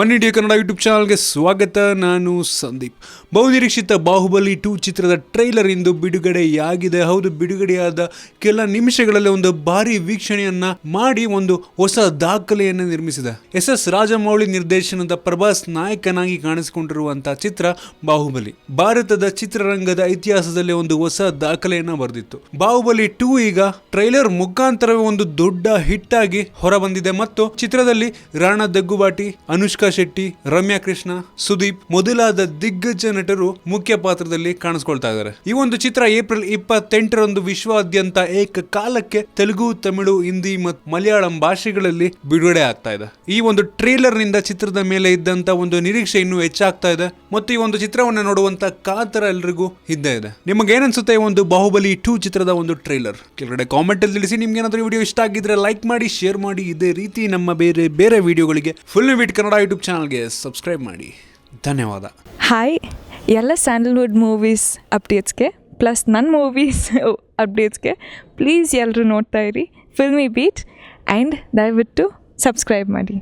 One India Kannada YouTube ಚಾನಲ್ಗೆ ಸ್ವಾಗತ. ನಾನು ಸಂದೀಪ್. ಬಹುನಿರೀಕ್ಷಿತ ಬಾಹುಬಲಿ 2 ಚಿತ್ರದ ಟ್ರೈಲರ್ ಇಂದು ಬಿಡುಗಡೆಯಾಗಿದೆ. ಹೌದು, ಬಿಡುಗಡೆಯಾದ ಕೆಲ ನಿಮಿಷಗಳಲ್ಲಿ ಒಂದು ಭಾರಿ ವೀಕ್ಷಣೆಯನ್ನ ಮಾಡಿ ಒಂದು ಹೊಸ ದಾಖಲೆಯನ್ನು ನಿರ್ಮಿಸಿದೆ. ಎಸ್ ರಾಜಮೌಳಿ ನಿರ್ದೇಶನದ ಪ್ರಭಾಸ್ ನಾಯಕನಾಗಿ ಕಾಣಿಸಿಕೊಂಡಿರುವಂತಹ ಚಿತ್ರ ಬಾಹುಬಲಿ ಭಾರತದ ಚಿತ್ರರಂಗದ ಇತಿಹಾಸದಲ್ಲಿ ಒಂದು ಹೊಸ ದಾಖಲೆಯನ್ನ ಬರೆದಿತ್ತು. ಬಾಹುಬಲಿ 2 ಈಗ ಟ್ರೈಲರ್ ಮುಖಾಂತರವೇ ಒಂದು ದೊಡ್ಡ ಹಿಟ್ ಆಗಿ ಹೊರಬಂದಿದೆ ಮತ್ತು ಚಿತ್ರದಲ್ಲಿ ರಾಣಾ ದಗ್ಗುಬಾಟಿ, ಅನುಷ್ಕಾ ಶೆಟ್ಟಿ, ರಮ್ಯಾ ಕೃಷ್ಣ, ಸುದೀಪ್ ಮೊದಲಾದ ದಿಗ್ಗಜ ನಟರು ಮುಖ್ಯ ಪಾತ್ರದಲ್ಲಿ ಕಾಣಿಸ್ಕೊಳ್ತಾ ಇದ್ದಾರೆ. ಈ ಒಂದು ಚಿತ್ರ ಏಪ್ರಿಲ್ 28ರಂದು ವಿಶ್ವಾದ್ಯಂತ ಏಕಕಾಲಕ್ಕೆ ತೆಲುಗು, ತಮಿಳು, ಹಿಂದಿ ಮತ್ತು ಮಲಯಾಳಂ ಭಾಷೆಗಳಲ್ಲಿ ಬಿಡುಗಡೆ ಆಗ್ತಾ ಇದೆ. ಈ ಒಂದು ಟ್ರೇಲರ್ ನಿಂದ ಚಿತ್ರದ ಮೇಲೆ ಇದ್ದಂತ ಒಂದು ನಿರೀಕ್ಷೆ ಇನ್ನೂ ಹೆಚ್ಚಾಗ್ತಾ ಇದೆ ಮತ್ತು ಈ ಒಂದು ಚಿತ್ರವನ್ನು ನೋಡುವಂತ ಕಾತರ ಎಲ್ರಿಗೂ ಇದ್ದೇ ಇದೆ. ನಿಮಗೆ ಏನನ್ಸುತ್ತೆ ಈ ಒಂದು ಬಾಹುಬಲಿ 2 ಚಿತ್ರದ ಒಂದು ಟ್ರೇಲರ್? ಕೆಳಗಡೆ ಕಾಮೆಂಟ್ ಅಲ್ಲಿ ತಿಳಿಸಿ. ನಿಮ್ಗೆ ಏನಾದರೂ ವಿಡಿಯೋ ಇಷ್ಟ ಆಗಿದ್ರೆ ಲೈಕ್ ಮಾಡಿ, ಶೇರ್ ಮಾಡಿ. ಇದೇ ರೀತಿ ನಮ್ಮ ಬೇರೆ ವಿಡಿಯೋಗಳಿಗೆ ಫುಲ್ ವಿಟ್ ಕನ್ನಡ ಯೂಟ್ಯೂಬ್ ಚಾನಲ್ಗೆ ಸಬ್ಸ್ಕ್ರೈಬ್ ಮಾಡಿ. ಧನ್ಯವಾದ. ಹಾಯ್, ಎಲ್ಲ ಸ್ಯಾಂಡಲ್ವುಡ್ ಮೂವೀಸ್ ಅಪ್ಡೇಟ್ಸ್ಗೆ ಪ್ಲಸ್ ನನ್ನ ಮೂವೀಸ್ ಅಪ್ಡೇಟ್ಸ್ಗೆ ಪ್ಲೀಸ್ ಎಲ್ಲರೂ ನೋಡ್ತಾ ಇರಿ ಫಿಲ್ಮಿ ಬೀಟ್ ಆ್ಯಂಡ್ ದಯವಿಟ್ಟು ಸಬ್ಸ್ಕ್ರೈಬ್ ಮಾಡಿ.